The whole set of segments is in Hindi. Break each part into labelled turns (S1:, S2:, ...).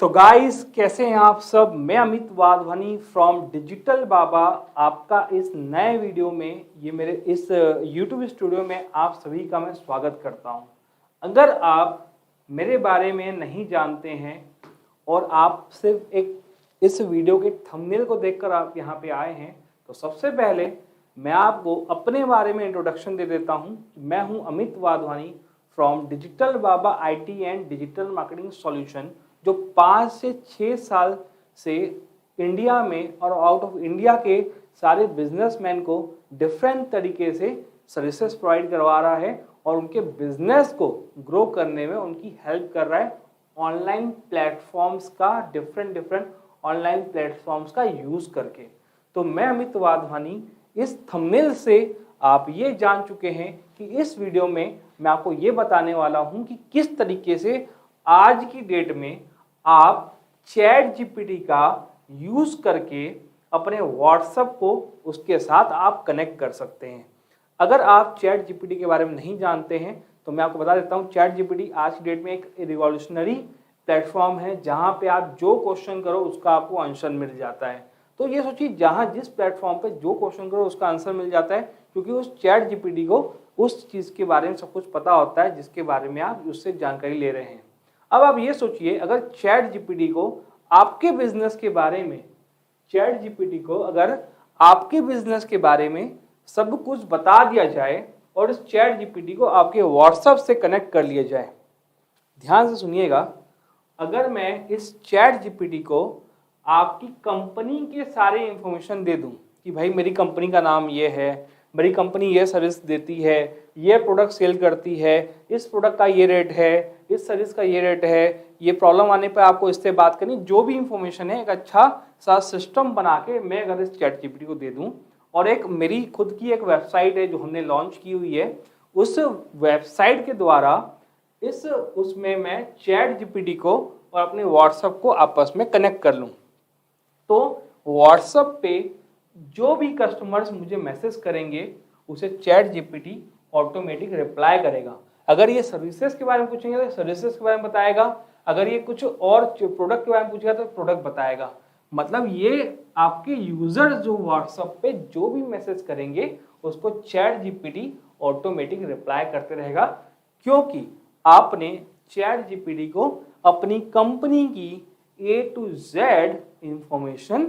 S1: तो गाइस कैसे हैं आप सब। मैं अमित वाधवानी फ्रॉम डिजिटल बाबा आपका इस नए वीडियो में ये मेरे इस यूट्यूब स्टूडियो में आप सभी का मैं स्वागत करता हूं। अगर आप मेरे बारे में नहीं जानते हैं और आप सिर्फ एक इस वीडियो के थंबनेल को देखकर आप यहाँ पे आए हैं तो सबसे पहले मैं आपको अपने बारे में इंट्रोडक्शन दे देता हूँ। मैं हूँ Amit Wadhwani from digital Baba IT and digital marketing solution, जो 5 से 6 साल से इंडिया में और आउट ऑफ इंडिया के सारे बिजनेसमैन को डिफरेंट तरीके से सर्विसेज प्रोवाइड करवा रहा है और उनके बिजनेस को ग्रो करने में उनकी हेल्प कर रहा है ऑनलाइन प्लेटफॉर्म्स का, डिफरेंट ऑनलाइन प्लेटफॉर्म्स का यूज़ करके। तो मैं अमित वाधवानी, इस थंबनेल से आप ये जान चुके हैं कि इस वीडियो में मैं आपको ये बताने वाला हूँ कि किस तरीके से आज की डेट में आप चैट जीपीटी का यूज़ करके अपने व्हाट्सएप को उसके साथ आप कनेक्ट कर सकते हैं। अगर आप चैट जीपीटी के बारे में नहीं जानते हैं तो मैं आपको बता देता हूँ, चैट जीपीटी आज की डेट में एक रिवॉल्यूशनरी प्लेटफॉर्म है जहाँ पे आप जो क्वेश्चन करो उसका आपको आंसर मिल जाता है। तो ये सोचिए, जहाँ जिस प्लेटफॉर्म पे जो क्वेश्चन करो उसका आंसर मिल जाता है, क्योंकि उस चैट जीपीटी को उस चीज़ के बारे में सब कुछ पता होता है जिसके बारे में आप उससे जानकारी ले रहे हैं। अब आप ये सोचिए, अगर चैट जीपीटी को आपके बिजनेस के बारे में सब कुछ बता दिया जाए और इस चैट जीपीटी को आपके व्हाट्सएप से कनेक्ट कर लिया जाए। ध्यान से सुनिएगा, अगर मैं इस चैट जीपीटी को आपकी कंपनी के सारे इंफॉर्मेशन दे दूं कि भाई मेरी कंपनी का नाम ये है, मेरी कंपनी ये सर्विस देती है, ये प्रोडक्ट सेल करती है, इस प्रोडक्ट का ये रेट है, इस सर्विस का ये रेट है, ये प्रॉब्लम आने पर आपको इससे बात करनी, जो भी इंफॉर्मेशन है एक अच्छा सा सिस्टम बना के मैं अगर इस चैट जीपीटी को दे दूं, और एक मेरी खुद की एक वेबसाइट है जो हमने लॉन्च की हुई है, उस वेबसाइट के द्वारा उसमें मैं चैट जीपीटी को और अपने व्हाट्सएप को आपस में कनेक्ट कर लूँ, तो व्हाट्सएप पे जो भी कस्टमर्स मुझे मैसेज करेंगे उसे चैट जीपीटी ऑटोमेटिक रिप्लाई करेगा। अगर ये सर्विसेज के बारे में पूछेंगे तो सर्विसेज के बारे में बताएगा, अगर ये कुछ और प्रोडक्ट के बारे में पूछेगा तो प्रोडक्ट बताएगा। मतलब ये आपके यूजर जो व्हाट्सएप पे जो भी मैसेज करेंगे उसको चैट जीपीटी ऑटोमेटिक रिप्लाई करते रहेगा, क्योंकि आपने चैट जीपीटी को अपनी कंपनी की A to Z इंफॉर्मेशन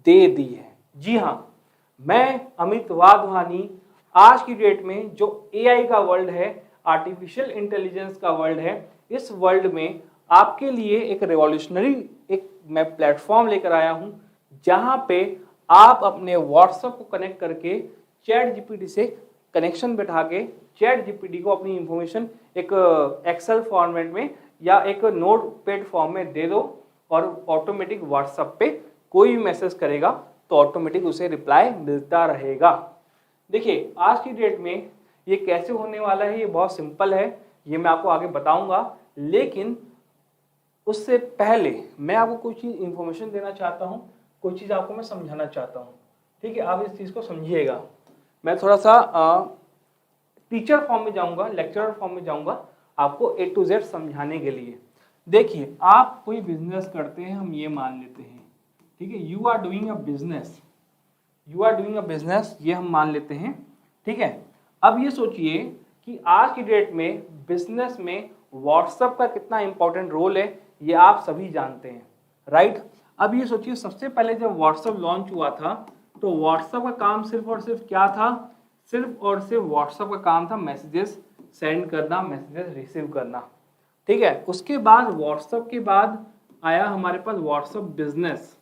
S1: दे दी है। जी हाँ, मैं अमित वाधवानी आज की डेट में जो AI का वर्ल्ड है, आर्टिफिशियल इंटेलिजेंस का वर्ल्ड है, इस वर्ल्ड में आपके लिए एक रिवॉल्यूशनरी मैं प्लेटफॉर्म लेकर आया हूं, जहां पे आप अपने व्हाट्सएप को कनेक्ट करके चैट जीपीटी से कनेक्शन बैठा के चैट जीपीटी को अपनी इंफॉर्मेशन एक एक्सेल फॉर्मेट में या एक नोटपैड फॉर्म में दे दो और ऑटोमेटिक व्हाट्सएप पे कोई भी मैसेज करेगा तो ऑटोमेटिक उसे रिप्लाई मिलता रहेगा। देखिए, आज की डेट में ये कैसे होने वाला है, ये बहुत सिंपल है, ये मैं आपको आगे बताऊंगा, लेकिन उससे पहले मैं आपको कुछ चीज़ इंफॉर्मेशन देना चाहता हूँ, कुछ चीज़ आपको मैं समझाना चाहता हूँ। ठीक है, आप इस चीज़ को समझिएगा। मैं थोड़ा सा टीचर फॉर्म में जाऊँगा, लेक्चरर फॉर्म में जाऊँगा आपको A to Z समझाने के लिए। देखिए, आप कोई बिजनेस करते हैं, हम ये मान लेते हैं, ठीक है, you are doing a business, ये हम मान लेते हैं। ठीक है, अब ये सोचिए कि आज की डेट में बिजनेस में व्हाट्सएप का कितना इंपॉर्टेंट रोल है, ये आप सभी जानते हैं, राइट। अब ये सोचिए, सबसे पहले जब व्हाट्सएप लॉन्च हुआ था तो व्हाट्सएप का काम सिर्फ और सिर्फ क्या था, सिर्फ और सिर्फ व्हाट्सएप का काम था मैसेजेस सेंड करना, मैसेजेस रिसीव करना। ठीक है, उसके बाद व्हाट्सएप के बाद आया हमारे पास व्हाट्सएप बिजनेस।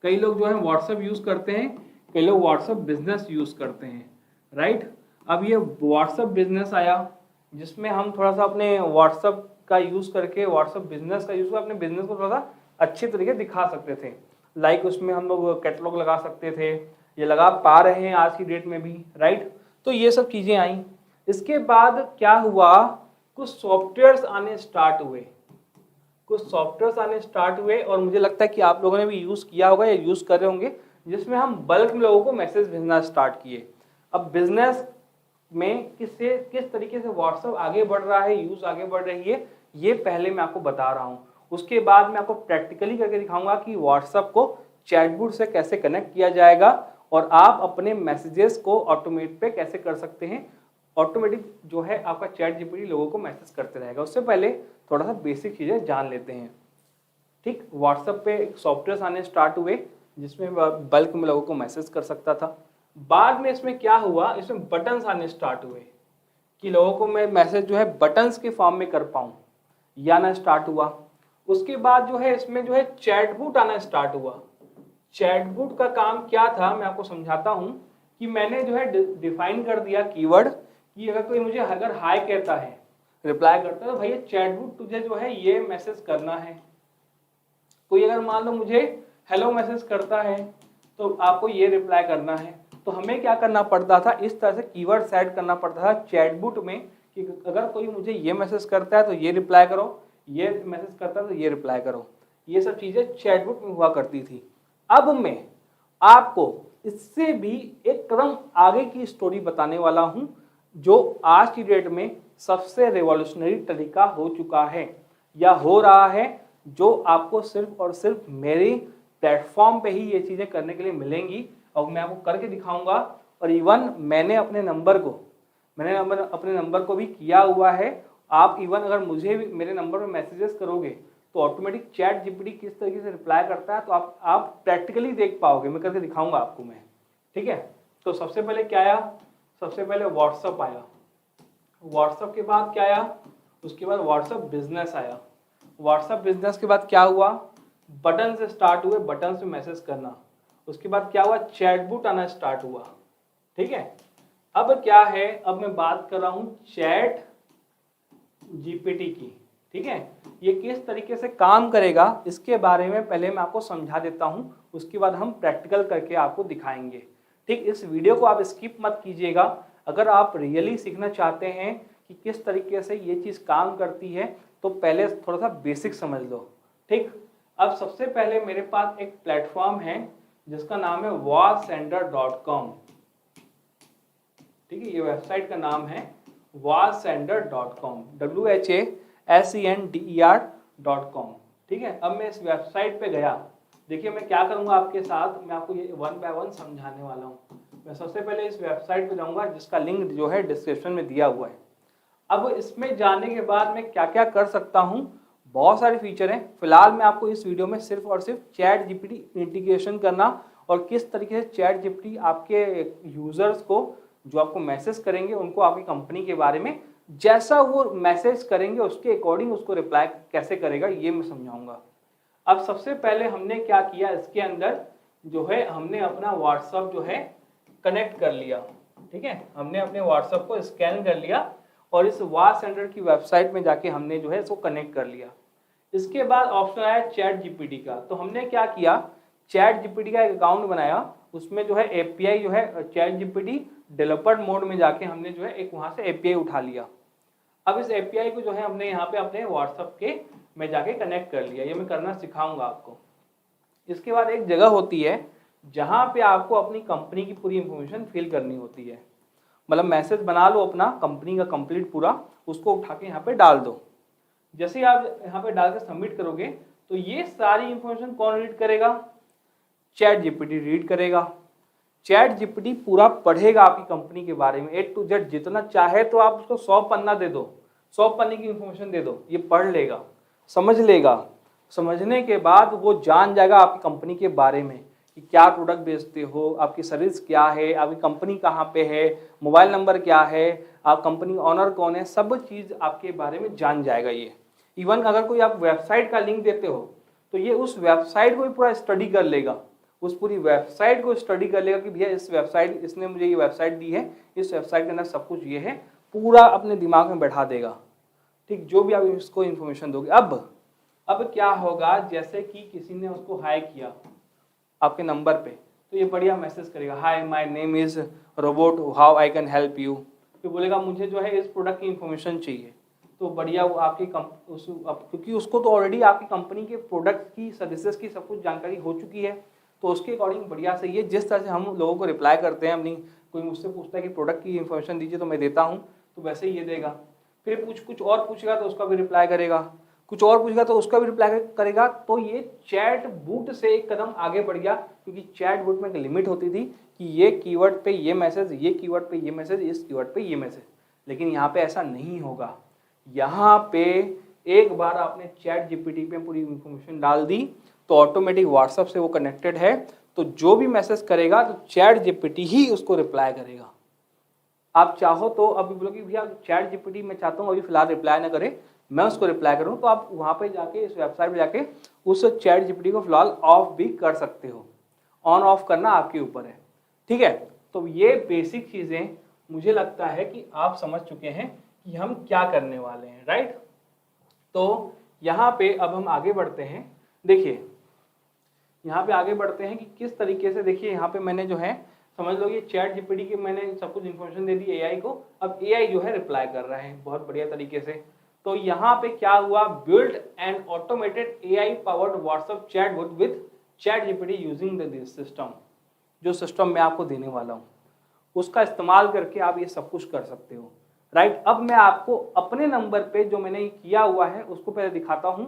S1: कई लोग जो है व्हाट्सएप यूज करते हैं, कई लोग व्हाट्सएप बिजनेस यूज करते हैं, राइट। अब ये व्हाट्सएप बिजनेस आया जिसमें हम थोड़ा सा अपने व्हाट्सएप का यूज करके, व्हाट्सएप बिजनेस का यूज करके अपने बिजनेस को थोड़ा सा अच्छे तरीके दिखा सकते थे। लाइक उसमें हम लोग कैटलॉग लगा सकते थे, ये लगा पा रहे हैं आज की डेट में भी, राइट। तो ये सब चीजें आई। इसके बाद क्या हुआ, कुछ सॉफ्टवेयर्स आने स्टार्ट हुए और मुझे लगता है कि आप लोगों ने भी यूज किया होगा या यूज कर रहे होंगे, जिसमें हम बल्क में लोगों को मैसेज भेजना स्टार्ट किए। अब बिजनेस में किस तरीके से व्हाट्सएप आगे बढ़ रहा है, यूज आगे बढ़ रही है, ये पहले मैं आपको बता रहा हूँ। उसके बाद मैं आपको प्रैक्टिकली करके दिखाऊंगा कि व्हाट्सएप को चैटबॉट से कैसे कनेक्ट किया जाएगा और आप अपने मैसेजेस को ऑटोमेट पे कैसे कर सकते हैं। ऑटोमेटिक जो है आपका चैट जीपीटी लोगों को मैसेज करते रहेगा। उससे पहले थोड़ा सा बेसिक चीज़ें जान लेते हैं। ठीक, व्हाट्सएप पे एक सॉफ्टवेयर आने स्टार्ट हुए जिसमें बल्क में लोगों को मैसेज कर सकता था। बाद में इसमें क्या हुआ, इसमें बटन्स आने स्टार्ट हुए कि लोगों को मैं मैसेज जो है बटन्स के फॉर्म में कर पाऊँ, ये आना स्टार्ट हुआ। उसके बाद जो है इसमें जो है चैटबॉट आना स्टार्ट हुआ। चैटबॉट का काम क्या था मैं आपको समझाता हूँ कि मैंने जो है डिफाइन कर दिया कीवर्ड कि अगर कोई मुझे अगर हाय कहता है, रिप्लाई करता है, तो भैया चैटबॉट तुझे जो है ये मैसेज करना है। कोई अगर मान लो मुझे हेलो मैसेज करता है तो आपको ये रिप्लाई करना है। तो हमें क्या करना पड़ता था, इस तरह से कीवर्ड सेट करना पड़ता था चैटबॉट में कि अगर कोई मुझे ये मैसेज करता है तो ये रिप्लाई करो, ये मैसेज करता है तो ये रिप्लाई करो। ये सब चीज़ें चैटबॉट में हुआ करती थी। अब मैं आपको इससे भी एक कदम आगे की स्टोरी बताने वाला हूँ जो आज की डेट में सबसे रेवोल्यूशनरी तरीका हो चुका है या हो रहा है, जो आपको सिर्फ और सिर्फ मेरे प्लेटफॉर्म पे ही ये चीज़ें करने के लिए मिलेंगी और मैं आपको करके दिखाऊंगा। और इवन मैंने अपने नंबर को भी किया हुआ है। आप इवन अगर मुझे भी मेरे नंबर पे मैसेजेस करोगे तो ऑटोमेटिक चैट जीपीटी किस तरीके से रिप्लाई करता है तो आप प्रैक्टिकली देख पाओगे, मैं करके दिखाऊंगा आपको मैं। ठीक है, तो सबसे पहले क्या आया, सबसे पहले व्हाट्सअप आया। व्हाट्सअप के बाद क्या आया, उसके बाद व्हाट्सअप बिजनेस आया। व्हाट्सअप बिजनेस के बाद क्या हुआ, बटन से स्टार्ट हुए, बटन से मैसेज करना। उसके बाद क्या हुआ, चैटबॉट आना स्टार्ट हुआ। ठीक है, अब क्या है, अब मैं बात कर रहा हूं चैट जीपीटी की। ठीक है, ये किस तरीके से काम करेगा इसके बारे में पहले मैं आपको समझा देता हूं, उसके बाद हम प्रैक्टिकल करके आपको दिखाएंगे। ठीक, इस वीडियो को आप स्किप मत कीजिएगा। अगर आप रियली सीखना चाहते हैं कि किस तरीके से ये चीज़ काम करती है तो पहले थोड़ा सा बेसिक समझ लो। ठीक, अब सबसे पहले मेरे पास एक प्लेटफॉर्म है जिसका नाम है wazsender.com। ठीक है, ये वेबसाइट का नाम है wazsender.com, WHASENDER.com। ठीक है, अब मैं इस वेबसाइट पे गया। देखिए मैं क्या करूंगा आपके साथ, मैं आपको ये वन बाय वन समझाने वाला हूँ। मैं सबसे पहले इस वेबसाइट पे जाऊंगा जिसका लिंक जो है डिस्क्रिप्शन में दिया हुआ है। अब इसमें जाने के बाद मैं क्या क्या कर सकता हूँ, बहुत सारे फीचर हैं। फिलहाल मैं आपको इस वीडियो में सिर्फ और सिर्फ चैट जीपीटी इंटीग्रेशन करना और किस तरीके से चैट जीपीटी आपके यूजर्स को जो आपको मैसेज करेंगे उनको आपकी कंपनी के बारे में जैसा वो मैसेज करेंगे उसके अकॉर्डिंग उसको रिप्लाई कैसे करेगा ये मैं समझाऊंगा। अब सबसे पहले हमने क्या किया, इसके अंदर जो है हमने अपना व्हाट्सएप जो है कनेक्ट कर लिया। ठीक है, हमने अपने व्हाट्सएप को स्कैन कर लिया और इस वाज़सेंडर की वेबसाइट में जाके हमने जो है इसको कनेक्ट कर लिया। इसके बाद ऑप्शन आया चैट जीपीटी का, तो हमने क्या किया, चैट जीपीटी का एक अकाउंट बनाया। उसमें जो है एपीआई जो है चैट जीपीटी डेवलपर मोड में जाके हमने जो है एक वहाँ से एपीआई उठा लिया। अब इस एपीआई को जो है हमने यहाँ पे अपने व्हाट्सएप के में जाके कनेक्ट कर लिया। ये मैं करना सिखाऊंगा आपको। इसके बाद एक जगह होती है जहाँ पे आपको अपनी कंपनी की पूरी इंफॉर्मेशन फिल करनी होती है। मतलब मैसेज बना लो अपना कंपनी का कंप्लीट पूरा, उसको उठा के यहाँ पे डाल दो। जैसे ही आप यहाँ पे डाल के सबमिट करोगे तो ये सारी इंफॉर्मेशन कौन रीड करेगा, चैट जीपीटी रीड करेगा। चैट जीपीटी पूरा पढ़ेगा आपकी कंपनी के बारे में A to Z, जितना चाहे तो आप उसको 100 पन्ना दे दो, 100 पन्ने की इंफॉर्मेशन दे दो, ये पढ़ लेगा, समझ लेगा। समझने के बाद वो जान जाएगा आपकी कंपनी के बारे में कि क्या प्रोडक्ट बेचते हो, आपकी सर्विस क्या है, आपकी कंपनी कहाँ पे है, मोबाइल नंबर क्या है, आप कंपनी ऑनर कौन है, सब चीज़ आपके बारे में जान जाएगा ये। इवन अगर कोई आप वेबसाइट का लिंक देते हो तो ये उस वेबसाइट को भी पूरा स्टडी कर लेगा, उस पूरी वेबसाइट को स्टडी कर लेगा कि भैया इस वेबसाइट, इसने मुझे ये वेबसाइट दी है, इस वेबसाइट के अंदर सब कुछ ये है, पूरा अपने दिमाग में बैठा देगा। ठीक, जो भी आप इसको इन्फॉर्मेशन दोगे। अब क्या होगा, जैसे कि किसी ने उसको हाई किया आपके नंबर पे तो ये बढ़िया मैसेज करेगा, hi my name is robot, how I can help you. फिर बोलेगा मुझे जो है इस प्रोडक्ट की इंफॉर्मेशन चाहिए, तो बढ़िया वो आपकी क्योंकि उसको तो ऑलरेडी आपकी कंपनी के प्रोडक्ट की, सर्विसेज की सब कुछ जानकारी हो चुकी है, तो उसके अकॉर्डिंग बढ़िया से ये जिस तरह से हम लोगों को रिप्लाई करते हैं, अपनी कोई मुझसे पूछता है कि प्रोडक्ट की इंफॉर्मेशन दीजिए तो मैं देता हूँ, तो वैसे ही ये देगा। फिर कुछ और पूछेगा तो उसका भी रिप्लाई करेगा। कुछ और पूछेगा तो उसका भी रिप्लाई करेगा। तो ये चैट बूट से एक कदम आगे बढ़ गया, क्योंकि चैट बूट में एक लिमिट होती थी कि ये कीवर्ड पे ये मैसेज, ये कीवर्ड पे ये मैसेज, इस कीवर्ड पे ये मैसेज। लेकिन यहाँ पे ऐसा नहीं होगा। यहाँ पे एक बार आपने चैट जीपीटी पे पूरी इंफॉर्मेशन डाल दी तो ऑटोमेटिक व्हाट्सएप से वो कनेक्टेड है, तो जो भी मैसेज करेगा तो चैट जीपीटी ही उसको रिप्लाई करेगा। आप चाहो तो अभी बोलो कि भैया चैट जीपीटी मैं चाहता हूँ अभी फिलहाल रिप्लाई ना करे, मैं उसको रिप्लाई करूँ, तो आप वहाँ पे जाके इस वेबसाइट पे जाके उस चैट जीपीटी को फिलहाल ऑफ भी कर सकते हो। ऑन ऑफ करना आपके ऊपर है, ठीक है। तो ये बेसिक चीज़ें मुझे लगता है कि आप समझ चुके हैं कि हम क्या करने वाले हैं, राइट। तो यहाँ पे अब हम आगे बढ़ते हैं। देखिए यहाँ पे आगे बढ़ते हैं कि किस तरीके से, देखिए यहाँ पे मैंने जो है समझ लो ये चैट जीपीटी की मैंने सब कुछ इन्फॉर्मेशन दे दी एआई को। अब एआई जो है रिप्लाई कर रहा है बहुत बढ़िया तरीके से। तो यहाँ पे क्या हुआ, build and automated AI powered WhatsApp chatbot with chat GPT using this system. जो सिस्टम मैं आपको देने वाला हूँ उसका इस्तेमाल करके आप ये सब कुछ कर सकते हो, राइट। अब मैं आपको अपने नंबर पे जो मैंने किया हुआ है उसको पहले दिखाता हूँ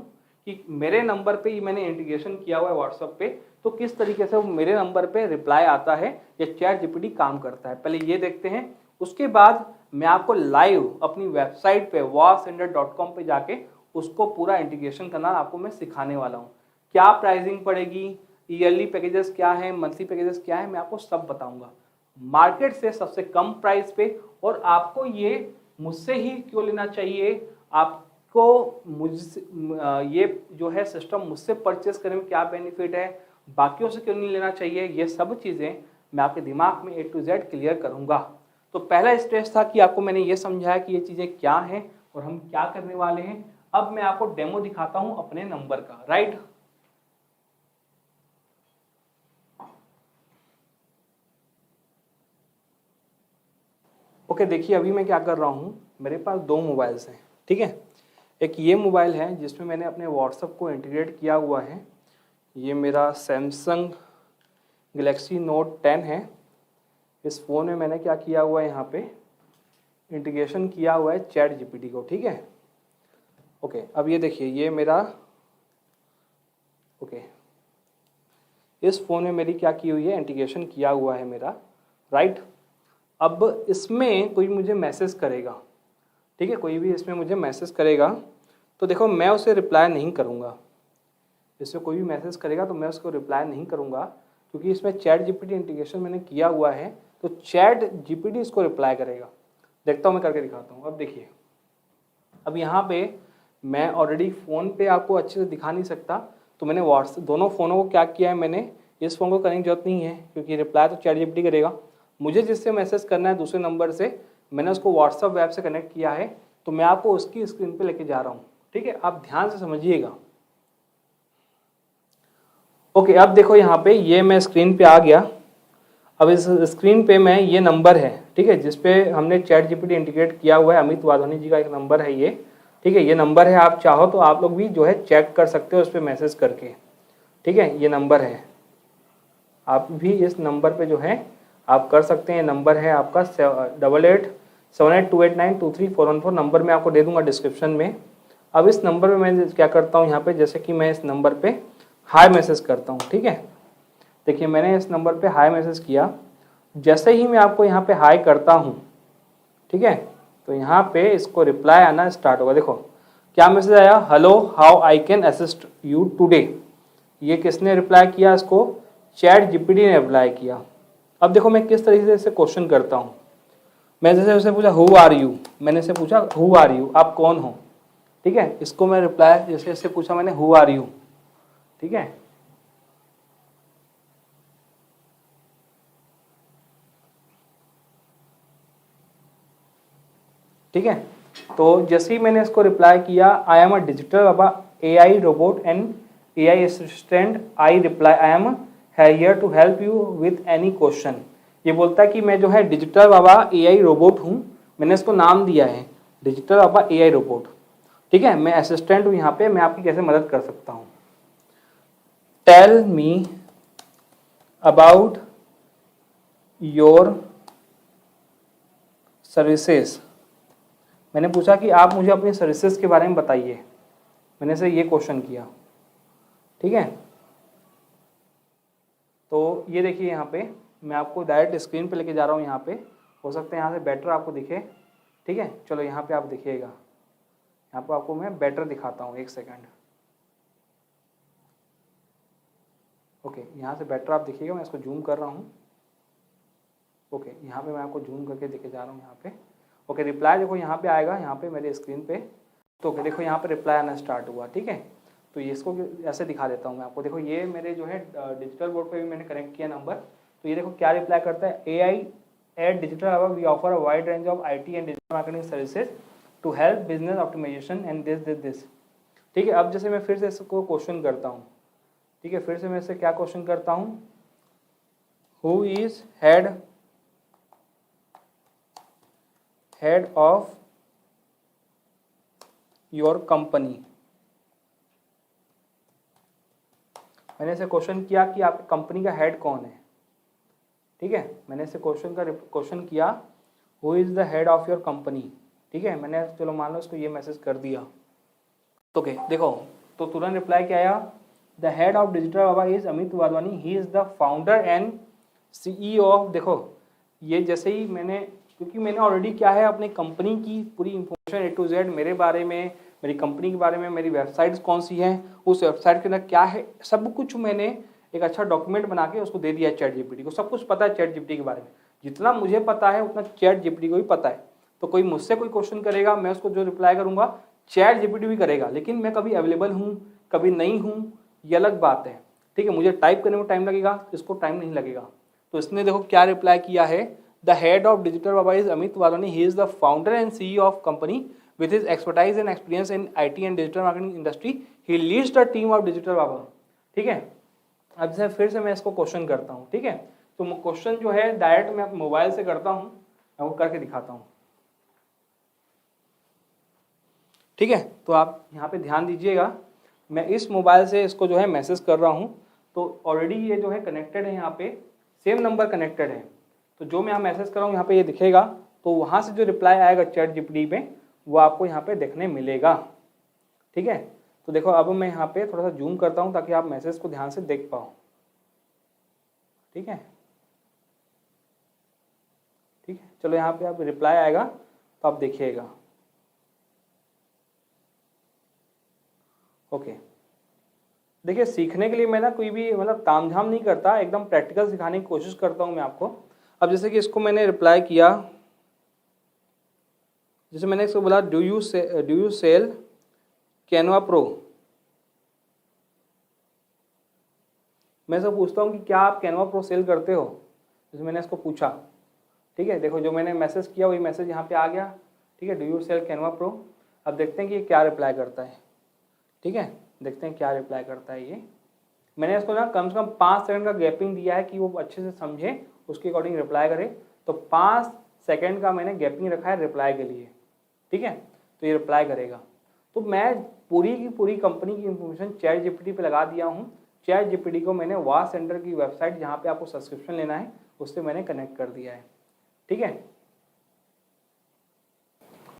S1: कि मेरे नंबर पे ही मैंने इंटीग्रेशन किया हुआ है व्हाट्सएप पे, तो किस तरीके से मेरे नंबर पे रिप्लाई आता है या चैट जीपीटी काम करता है, पहले ये देखते हैं। उसके बाद मैं आपको लाइव अपनी वेबसाइट पे wasender.com पे जाके उसको पूरा इंटीग्रेशन करना आपको मैं सिखाने वाला हूँ। क्या प्राइसिंग पड़ेगी, ईयरली पैकेजेस क्या है, मंथली पैकेजेस क्या है, मैं आपको सब बताऊंगा। मार्केट से सबसे कम प्राइस पे, और आपको ये मुझसे ही क्यों लेना चाहिए, आपको मुझसे ये जो है सिस्टम मुझसे परचेस करने में क्या बेनिफिट है, बाकियों से क्यों नहीं लेना चाहिए, ये सब चीज़ें मैं आपके दिमाग में A to Z क्लियर करूंगा। तो पहला स्टेज था कि आपको मैंने ये समझाया कि ये चीज़ें क्या हैं और हम क्या करने वाले हैं। अब मैं आपको डेमो दिखाता हूं अपने नंबर का, राइट। ओके, देखिए अभी मैं क्या कर रहा हूं, मेरे पास दो मोबाइल्स हैं, ठीक है। एक ये मोबाइल है जिसमें मैंने अपने व्हाट्सएप को इंटीग्रेट किया हुआ है। ये मेरा सैमसंग गैलेक्सी नोट 10 है। इस फ़ोन में मैंने क्या किया हुआ है, यहाँ पे इंटीग्रेशन किया हुआ है चैट जीपीटी को, ठीक है। ओके, अब ये देखिए ये मेरा, ओके, इस फ़ोन में मेरी क्या की हुई है, इंटीग्रेशन किया हुआ है मेरा, राइट। अब इसमें कोई मुझे मैसेज करेगा, ठीक है, कोई भी इसमें मुझे मैसेज करेगा तो देखो मैं उसे रिप्लाई नहीं करूँगा। इसमें कोई भी मैसेज करेगा तो मैं उसको रिप्लाई नहीं करूँगा, क्योंकि इसमें चैट जीपीटी इंटीग्रेशन मैंने किया हुआ है, तो चैट जीपीटी इसको रिप्लाई करेगा। देखता हूँ मैं करके दिखाता हूँ। अब देखिए, अब यहाँ पे मैं ऑलरेडी फ़ोन पे आपको अच्छे से दिखा नहीं सकता, तो मैंने व्हाट्सएप दोनों फ़ोनों को क्या किया है, मैंने इस फ़ोन को करने की जरूरत नहीं है क्योंकि रिप्लाई तो चैट जीपीटी करेगा। मुझे जिससे मैसेज करना है दूसरे नंबर से, मैंने उसको व्हाट्सएप वेब से कनेक्ट किया है, तो मैं आपको उसकी स्क्रीन पे लेके जा रहा हूँ, ठीक है। आप ध्यान से समझिएगा। ओके, अब देखो यहाँ पे ये मैं स्क्रीन पे आ गया। अब इस स्क्रीन पे मैं ये नंबर है, ठीक है, जिसपे हमने चैट जीपीटी इंटीग्रेट किया हुआ है, अमित वाधवानी जी का एक नंबर है ये, ठीक है। ये नंबर है, आप चाहो तो आप लोग भी जो है चेक कर सकते हो उस पर मैसेज करके, ठीक है। ये नंबर है, आप भी इस नंबर पे जो है आप कर सकते हैं। नंबर है आपका 887828923414 नंबर मैं आपको दे दूंगा डिस्क्रिप्शन में। अब इस नंबर पे मैं क्या करता हूँ, यहाँ पे जैसे कि मैं इस नंबर पे हाई मैसेज करता हूँ, ठीक है। देखिए मैंने इस नंबर पे हाई मैसेज किया, जैसे ही मैं आपको यहाँ पे हाई करता हूँ, ठीक है, तो यहाँ पे इसको रिप्लाई आना स्टार्ट होगा। देखो क्या मैसेज आया, hello how I can assist you today. ये किसने रिप्लाई किया, इसको चैट जीपीटी ने रिप्लाई किया। अब देखो मैं किस तरीके से क्वेश्चन करता हूँ। मैं जैसे उससे पूछा हु आर यू, मैंने से पूछा हु आर यू, आप कौन हो, ठीक है। इसको मैं रिप्लाई जैसे इससे पूछा मैंने हु आर यू, ठीक है। ठीक है, तो जैसे ही मैंने इसको रिप्लाई किया, I am a digital baba AI robot and AI assistant, I reply I am here to help you with any question. ये बोलता है कि मैं जो है डिजिटल बाबा एआई रोबोट हूँ, मैंने इसको नाम दिया है डिजिटल बाबा एआई रोबोट, ठीक है। मैं असिस्टेंट हूँ यहाँ पे, मैं आपकी कैसे मदद कर सकता हूँ। Tell me about your services. मैंने पूछा कि आप मुझे अपनी सर्विसेज के बारे में बताइए, मैंने से ये क्वेश्चन किया, ठीक है। तो ये देखिए यहाँ पे मैं आपको डायरेक्ट स्क्रीन पे लेके जा रहा हूँ, यहाँ पे हो सकता है यहाँ से बेटर आपको दिखे, ठीक है। चलो यहाँ पे आप दिखिएगा, यहाँ पे आपको मैं बेटर दिखाता हूँ, एक सेकंड। ओके, यहाँ से बेटर आप देखिएगा, मैं इसको जूम कर रहा हूँ। ओके, यहाँ पे मैं आपको जूम करके देखे जा रहा हूँ यहाँ पे। ओके, रिप्लाई देखो यहाँ पे आएगा, यहाँ पे मेरे स्क्रीन पे। तो ओके देखो यहाँ पे रिप्लाई आना स्टार्ट हुआ, ठीक है। तो ये इसको ऐसे दिखा देता हूँ मैं आपको। देखो ये मेरे जो है डिजिटल बोर्ड पे भी मैंने कनेक्ट किया नंबर। तो ये देखो क्या रिप्लाई करता है, AI at digital hub we offer a wide range of IT and digital marketing services to help business optimisation and this. ठीक है, अब जैसे मैं फिर से इसको क्वेश्चन करता हूँ, ठीक है, फिर से मैं इससे क्या क्वेश्चन करता हूँ, who is head of your company. मैंने इसे क्वेश्चन किया कि आपकी कंपनी का हेड कौन है, ठीक है। मैंने इसे क्वेश्चन किया, who is the head of your company, ठीक है। मैंने चलो मान लो इसको ये मैसेज कर दिया। तो ओके देखो, तो तुरंत रिप्लाई क्या आया, the head of digital Baba is Amit Wadhwani, he is the founder and CEO of. देखो ये जैसे ही मैंने, क्योंकि मैंने ऑलरेडी क्या है अपनी कंपनी की पूरी इंफॉर्मेशन A to Z मेरे बारे में, मेरी कंपनी के बारे में, मेरी वेबसाइट्स कौन सी हैं, उस वेबसाइट के अंदर क्या है, सब कुछ मैंने एक अच्छा डॉक्यूमेंट बना के उसको दे दिया चैट जीपीटी को। सब कुछ पता है चैट जीपीटी के बारे में, जितना मुझे पता है उतना चैट जीपीटी को भी पता है। तो कोई मुझसे कोई क्वेश्चन करेगा, मैं उसको जो रिप्लाई करूंगा चैट जीपीटी भी करेगा, लेकिन मैं कभी अवेलेबल हूँ कभी नहीं हूँ, ये अलग बात है, ठीक है। मुझे टाइप करने में टाइम लगेगा, इसको टाइम नहीं लगेगा। तो इसने देखो क्या रिप्लाई किया है, the head of digital Baba is Amit Wadhwani, he is the founder and CEO of company with his expertise and experience in IT and digital marketing industry, he leads the team of digital बाबा, ठीक है। अब जैसे फिर से मैं इसको क्वेश्चन करता हूँ, ठीक है। तो क्वेश्चन जो है डायरेक्ट मैं मोबाइल से करता हूँ, मैं वो करके दिखाता हूँ, ठीक है। तो आप यहाँ पे ध्यान दीजिएगा, मैं इस मोबाइल से इसको जो है मैसेज कर रहा हूँ। तो ऑलरेडी ये जो है कनेक्टेड है, यहाँ पे सेम नंबर कनेक्टेड है। तो जो मैं यहाँ मैसेज कर रहा हूँ यहाँ पे ये दिखेगा, तो वहाँ से जो रिप्लाई आएगा चैट जीपीटी पे वो आपको यहाँ पे देखने मिलेगा, ठीक है। तो देखो अब मैं यहाँ पे थोड़ा सा जूम करता हूँ ताकि आप मैसेज को ध्यान से देख पाओ, ठीक है। ठीक है, चलो यहाँ पे आप रिप्लाई आएगा तो आप देखिएगा। ओके, देखिए सीखने के लिए मैं ना कोई भी मतलब तामझाम नहीं करता, एकदम प्रैक्टिकल सिखाने की कोशिश करता हूँ मैं आपको। अब जैसे कि इसको मैंने रिप्लाई किया, जैसे मैंने इसको बोला do you sell Canva pro. मैं इसको पूछता हूँ कि क्या आप कैनवा प्रो सेल करते हो, जैसे मैंने इसको पूछा, ठीक है। देखो जो मैंने मैसेज किया वही मैसेज यहाँ पे आ गया, ठीक है, do you sell Canva pro. अब देखते हैं कि ये क्या रिप्लाई करता है, ठीक है, देखते हैं क्या रिप्लाई करता है ये। मैंने इसको ना कम से कम 5 सेकंड का गैपिंग दिया है कि वो अच्छे से समझे, उसके अकॉर्डिंग रिप्लाई करे। तो 5 सेकंड का मैंने गैपिंग रखा है रिप्लाई के लिए, ठीक है। तो ये रिप्लाई करेगा। तो मैं पूरी की पूरी कंपनी की इंफॉर्मेशन चैट जीपीटी पे लगा दिया हूँ। चैट जीपीटी को मैंने वाह सेंटर की वेबसाइट जहाँ पे आपको सब्सक्रिप्शन लेना है उससे मैंने कनेक्ट कर दिया है, ठीक है।